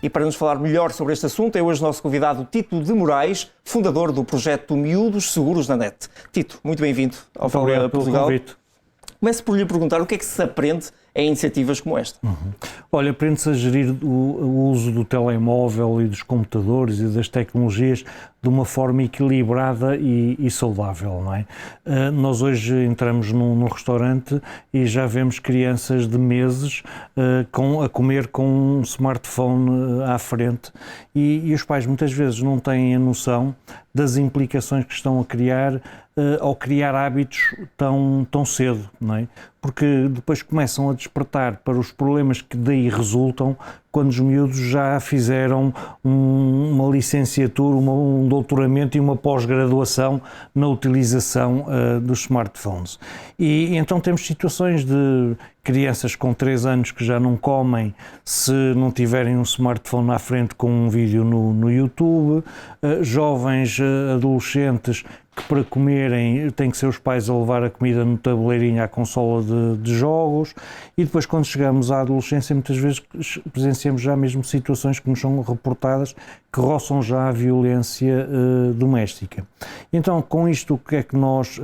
E para nos falar melhor sobre este assunto é hoje nosso convidado Tito de Moraes, fundador do projeto Miúdos Seguros na Net. Tito, muito bem-vindo ao Fala Portugal. Começo por lhe perguntar o que é que se aprende em iniciativas como esta. Olha, aprende-se a gerir o uso do telemóvel e dos computadores e das tecnologias de uma forma equilibrada e saudável, não é? Nós hoje entramos num restaurante e já vemos crianças de meses a comer com um smartphone à frente e os pais muitas vezes não têm a noção das implicações que estão a criar ao criar hábitos tão cedo, não é? Porque depois começam a despertar para os problemas que daí resultam quando os miúdos já fizeram uma licenciatura, um doutoramento e uma pós-graduação na utilização dos smartphones. E então temos situações de crianças com 3 anos que já não comem se não tiverem um smartphone à frente com um vídeo no YouTube, jovens adolescentes que para comerem têm que ser os pais a levar a comida no tabuleirinho à consola de jogos, e depois quando chegamos à adolescência muitas vezes presenciamos já mesmo situações que nos são reportadas que roçam já a violência doméstica. Então com isto o que é que nós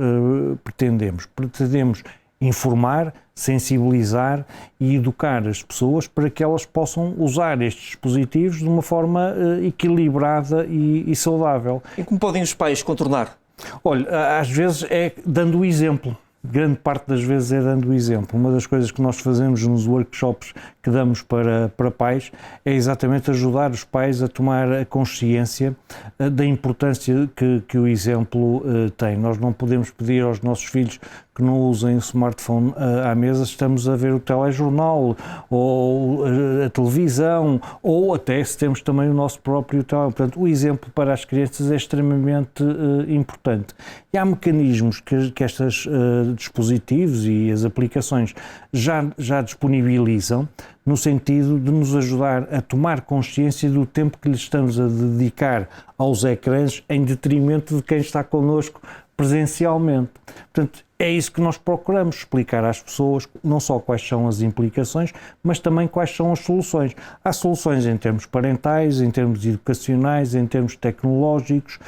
pretendemos? Pretendemos informar, sensibilizar e educar as pessoas para que elas possam usar estes dispositivos de uma forma equilibrada e saudável. E como podem os pais contornar? Olha, às vezes é dando o exemplo. Grande parte das vezes é dando o exemplo. Uma das coisas que nós fazemos nos workshops que damos para pais é exatamente ajudar os pais a tomar a consciência da importância que o exemplo tem. Nós não podemos pedir aos nossos filhos que não usem o smartphone à mesa, estamos a ver o telejornal ou a televisão, ou até se temos também o nosso próprio telefone. Portanto, o exemplo para as crianças é extremamente importante. E há mecanismos que estes dispositivos e as aplicações já disponibilizam, no sentido de nos ajudar a tomar consciência do tempo que lhes estamos a dedicar aos ecrãs em detrimento de quem está connosco presencialmente. Portanto, é isso que nós procuramos explicar às pessoas, não só quais são as implicações, mas também quais são as soluções. Há soluções em termos parentais, em termos educacionais, em termos tecnológicos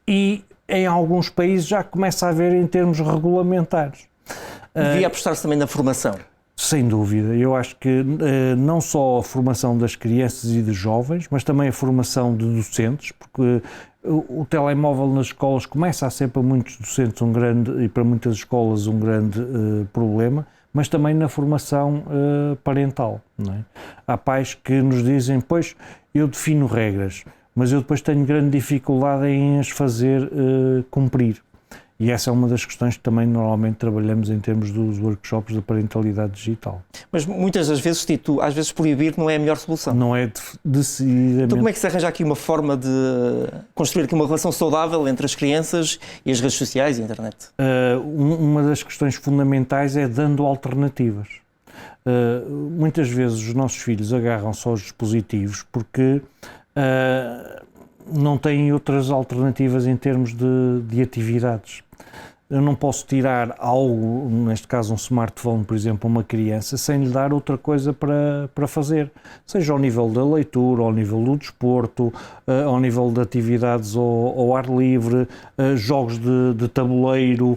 e em alguns países já começa a haver em termos regulamentares. Devia apostar-se também na formação. Sem dúvida, eu acho que não só a formação das crianças e dos jovens, mas também a formação de docentes, porque o telemóvel nas escolas começa a ser para muitos docentes e para muitas escolas um grande problema, mas também na formação parental, não é? Há pais que nos dizem, pois, eu defino regras, mas eu depois tenho grande dificuldade em as fazer cumprir. E essa é uma das questões que também normalmente trabalhamos em termos dos workshops da parentalidade digital. Mas muitas das vezes, Tito, às vezes proibir não é a melhor solução. Não é decididamente. Então como é que se arranja aqui uma forma de construir aqui uma relação saudável entre as crianças e as redes sociais e a internet? Uma das questões fundamentais é dando alternativas. Muitas vezes os nossos filhos agarram-se aos dispositivos porque não têm outras alternativas em termos de atividades. Eu não posso tirar algo, neste caso um smartphone, por exemplo, a uma criança, sem lhe dar outra coisa para fazer, seja ao nível da leitura, ao nível do desporto, ao nível de atividades ao ar livre, jogos de tabuleiro,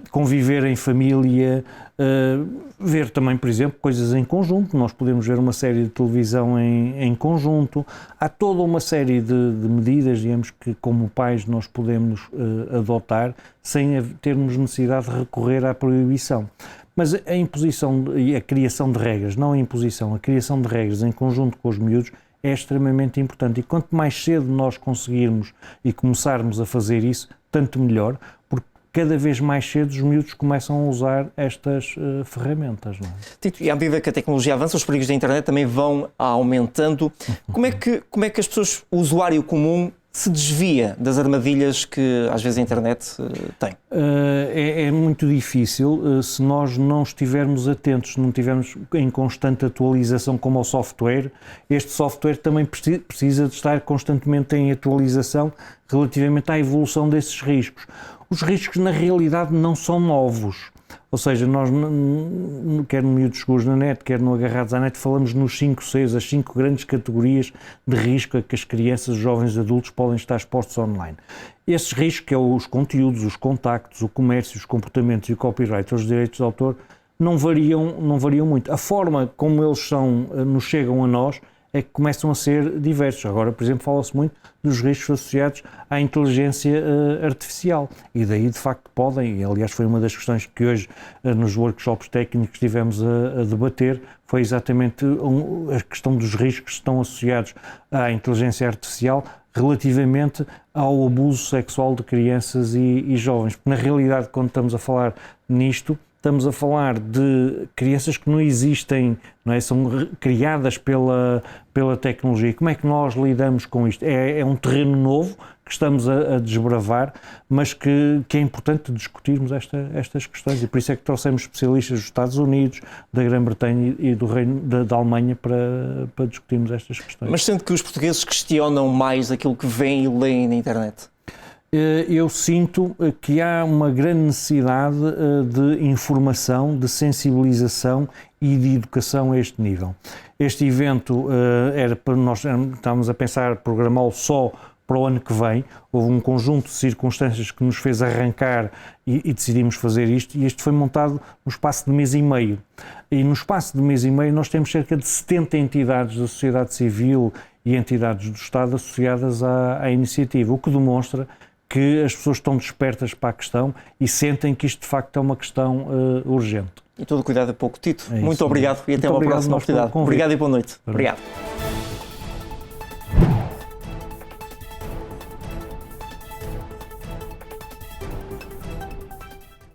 conviver em família, ver também, por exemplo, coisas em conjunto. Nós podemos ver uma série de televisão em conjunto. Há toda uma série de medidas, digamos, que como pais nós podemos adotar sem termos necessidade de recorrer à proibição. Mas a imposição e a criação de regras, não a imposição, a criação de regras em conjunto com os miúdos é extremamente importante. E quanto mais cedo nós conseguirmos e começarmos a fazer isso, tanto melhor, porque cada vez mais cedo os miúdos começam a usar estas ferramentas. Não é? Tito, e à medida que a tecnologia avança, os perigos da internet também vão aumentando. Como é que as pessoas, o usuário comum, se desvia das armadilhas que às vezes a internet tem? É muito difícil se nós não estivermos atentos, se não estivermos em constante atualização como ao software. Este software também precisa de estar constantemente em atualização relativamente à evolução desses riscos. Os riscos na realidade não são novos. Ou seja, nós, quer no Miúdos Seguros na net, quer no Agarrados à Net, falamos nos 5 Cs, as 5 grandes categorias de risco a que as crianças, os jovens e adultos podem estar expostos online. Esses riscos, que é os conteúdos, os contactos, o comércio, os comportamentos e o copyright, os direitos de autor, não variam muito. A forma como eles nos chegam a nós é que começam a ser diversos. Agora, por exemplo, fala-se muito dos riscos associados à inteligência artificial e daí, de facto, podem, e aliás foi uma das questões que hoje nos workshops técnicos estivemos a debater, foi exatamente a questão dos riscos que estão associados à inteligência artificial relativamente ao abuso sexual de crianças e jovens. Porque, na realidade, quando estamos a falar nisto, estamos a falar de crianças que não existem, não é? São criadas pela tecnologia. Como é que nós lidamos com isto? É um terreno novo que estamos a desbravar, mas que é importante discutirmos estas questões e por isso é que trouxemos especialistas dos Estados Unidos, da Grã-Bretanha e do Reino da Alemanha para discutirmos estas questões. Mas sendo que os portugueses questionam mais aquilo que veem e leem na internet? Eu sinto que há uma grande necessidade de informação, de sensibilização e de educação a este nível. Este evento nós estávamos a pensar programá-lo só para o ano que vem. Houve um conjunto de circunstâncias que nos fez arrancar e decidimos fazer isto, e isto foi montado no espaço de mês e meio. E no espaço de mês e meio nós temos cerca de 70 entidades da sociedade civil e entidades do Estado associadas à iniciativa, o que demonstra que as pessoas estão despertas para a questão e sentem que isto de facto é uma questão urgente. E todo cuidado é pouco, Tito. Muito obrigado e até uma próxima oportunidade. Obrigado e boa noite. Obrigado.